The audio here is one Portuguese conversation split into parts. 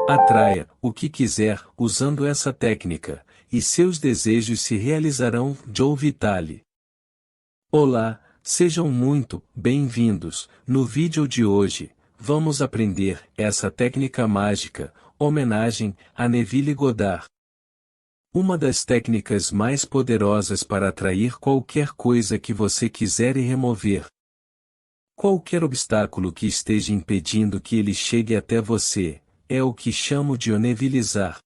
Atraia o que quiser usando essa técnica, e seus desejos se realizarão. Joe Vitale. Olá, sejam muito bem-vindos. No vídeo de hoje, vamos aprender essa técnica mágica, homenagem a Neville Goddard. Uma das técnicas mais poderosas para atrair qualquer coisa que você quiser e remover qualquer obstáculo que esteja impedindo que ele chegue até você. É o que chamo de onevilizar.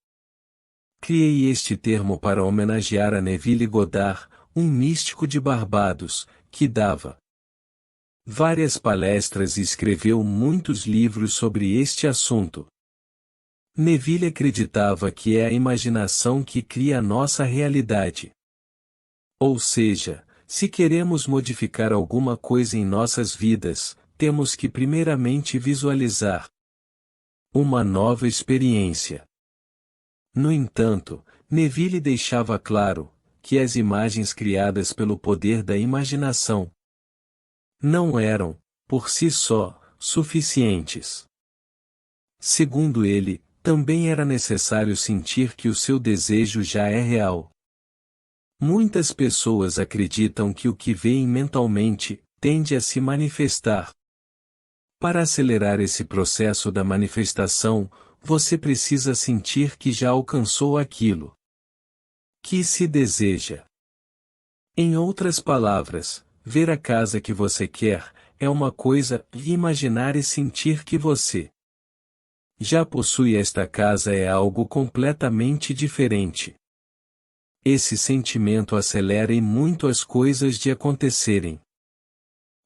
Criei este termo para homenagear a Neville Goddard, um místico de Barbados, que dava várias palestras e escreveu muitos livros sobre este assunto. Neville acreditava que é a imaginação que cria a nossa realidade. Ou seja, se queremos modificar alguma coisa em nossas vidas, temos que primeiramente visualizar uma nova experiência. No entanto, Neville deixava claro que as imagens criadas pelo poder da imaginação não eram, por si só, suficientes. Segundo ele, também era necessário sentir que o seu desejo já é real. Muitas pessoas acreditam que o que veem mentalmente tende a se manifestar. Para acelerar esse processo da manifestação, você precisa sentir que já alcançou aquilo que se deseja. Em outras palavras, ver a casa que você quer é uma coisa, e imaginar e sentir que você já possui esta casa é algo completamente diferente. Esse sentimento acelera e muito as coisas de acontecerem.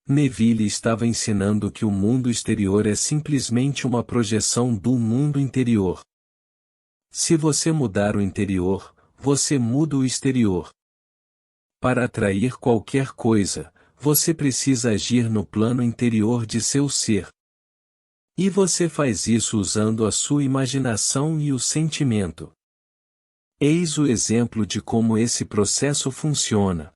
Neville estava ensinando que o mundo exterior é simplesmente uma projeção do mundo interior. Se você mudar o interior, você muda o exterior. Para atrair qualquer coisa, você precisa agir no plano interior de seu ser. E você faz isso usando a sua imaginação e o sentimento. Eis o exemplo de como esse processo funciona.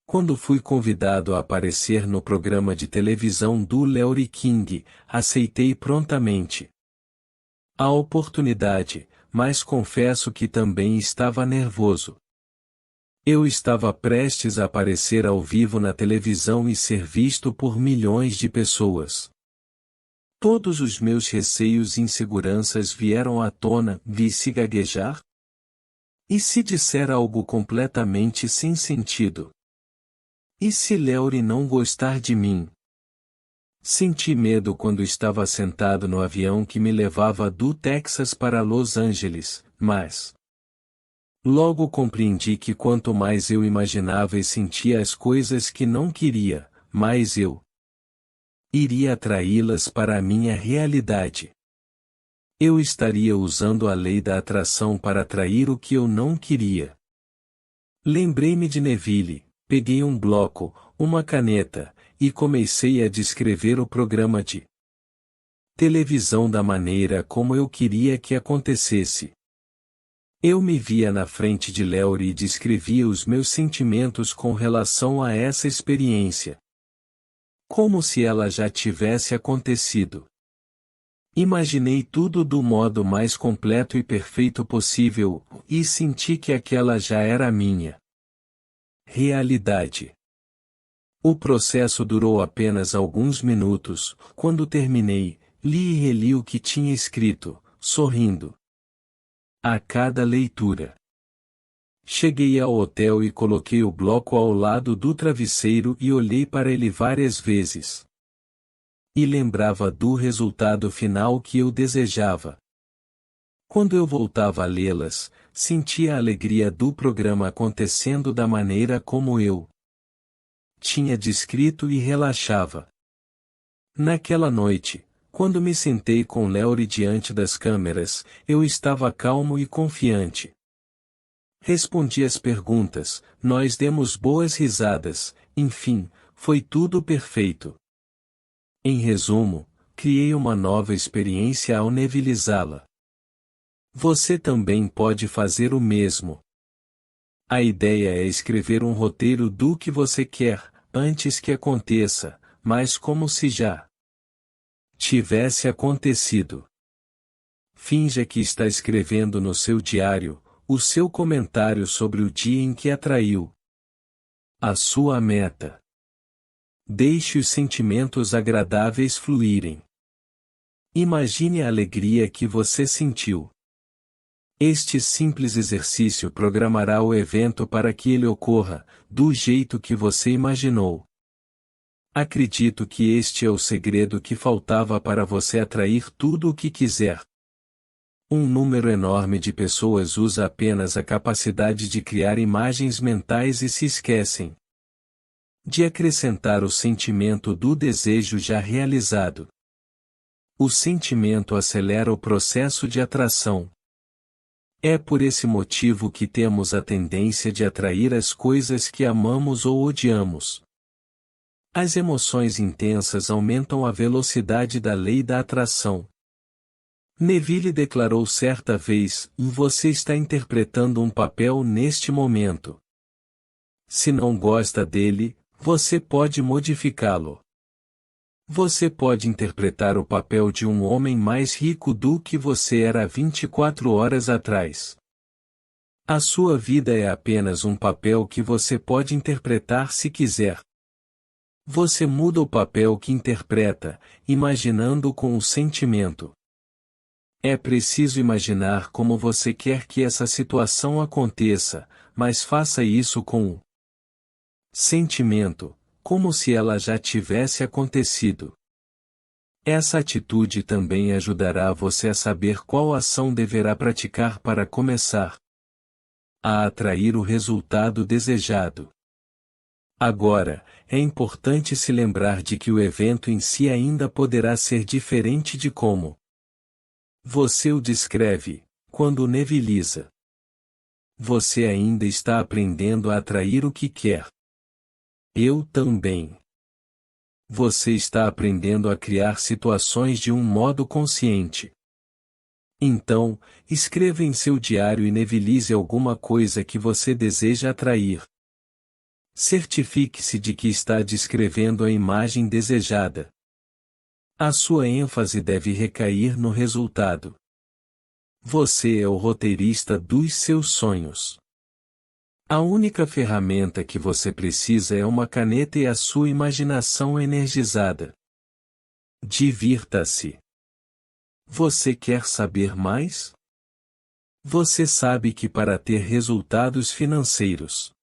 Quando fui convidado a aparecer no programa de televisão do Larry King, aceitei prontamente a oportunidade, mas confesso que também estava nervoso. Eu estava prestes a aparecer ao vivo na televisão e ser visto por milhões de pessoas. Todos os meus receios e inseguranças vieram à tona. Vi-se gaguejar? E se disser algo completamente sem sentido? E se Larry não gostar de mim? Senti medo quando estava sentado no avião que me levava do Texas para Los Angeles, mas logo compreendi que quanto mais eu imaginava e sentia as coisas que não queria, mais eu iria atraí-las para a minha realidade. Eu estaria usando a lei da atração para atrair o que eu não queria. Lembrei-me de Neville. Peguei um bloco, uma caneta, e comecei a descrever o programa de televisão da maneira como eu queria que acontecesse. Eu me via na frente de Larry e descrevia os meus sentimentos com relação a essa experiência. Como se ela já tivesse acontecido. Imaginei tudo do modo mais completo e perfeito possível, e senti que aquela já era a minha realidade. O processo durou apenas alguns minutos. Quando terminei, li e reli o que tinha escrito, sorrindo a cada leitura. Cheguei ao hotel e coloquei o bloco ao lado do travesseiro e olhei para ele várias vezes. E lembrava do resultado final que eu desejava. Quando eu voltava a lê-las, sentia a alegria do programa acontecendo da maneira como eu tinha descrito e relaxava. Naquela noite, quando me sentei com Larry diante das câmeras, eu estava calmo e confiante. Respondi as perguntas, nós demos boas risadas, enfim, foi tudo perfeito. Em resumo, criei uma nova experiência ao nevilizá-la. Você também pode fazer o mesmo. A ideia é escrever um roteiro do que você quer, antes que aconteça, mas como se já tivesse acontecido. finja que está escrevendo no seu diário o seu comentário sobre o dia em que atraiu a sua meta. Deixe os sentimentos agradáveis fluírem. Imagine a alegria que você sentiu. Este simples exercício programará o evento para que ele ocorra, do jeito que você imaginou. Acredito que este é o segredo que faltava para você atrair tudo o que quiser. Um número enorme de pessoas usa apenas a capacidade de criar imagens mentais e se esquecem de acrescentar o sentimento do desejo já realizado. O sentimento acelera o processo de atração. É por esse motivo que temos a tendência de atrair as coisas que amamos ou odiamos. As emoções intensas aumentam a velocidade da lei da atração. Neville declarou certa vez: "Você está interpretando um papel neste momento. Se não gosta dele, você pode modificá-lo. Você pode interpretar o papel de um homem mais rico do que você era 24 horas atrás. A sua vida é apenas um papel que você pode interpretar se quiser. Você muda o papel que interpreta, imaginando com o sentimento. É preciso imaginar como você quer que essa situação aconteça, mas faça isso com o sentimento, como se ela já tivesse acontecido. Essa atitude também ajudará você a saber qual ação deverá praticar para começar a atrair o resultado desejado. Agora, é importante se lembrar de que o evento em si ainda poderá ser diferente de como você o descreve, quando o neviliza. Você ainda está aprendendo a atrair o que quer. Eu também. Você está aprendendo a criar situações de um modo consciente. Então, escreva em seu diário e nevilize alguma coisa que você deseja atrair. Certifique-se de que está descrevendo a imagem desejada. A sua ênfase deve recair no resultado. Você é o roteirista dos seus sonhos. A única ferramenta que você precisa é uma caneta e a sua imaginação energizada. Divirta-se. Você quer saber mais? Você sabe que para ter resultados financeiros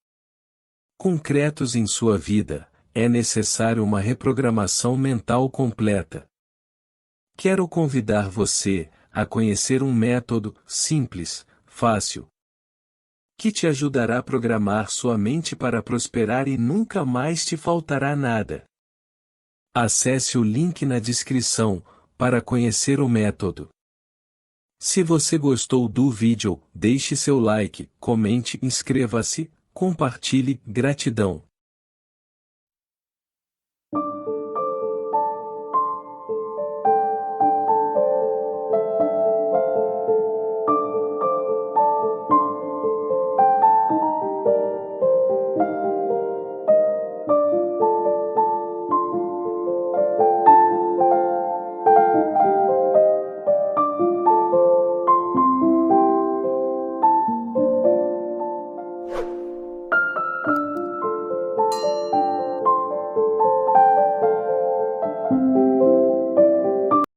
concretos em sua vida, é necessário uma reprogramação mental completa. Quero convidar você a conhecer um método simples, fácil, que te ajudará a programar sua mente para prosperar e nunca mais te faltará nada. Acesse o link na descrição para conhecer o método. Se você gostou do vídeo, deixe seu like, comente, inscreva-se, compartilhe. Gratidão.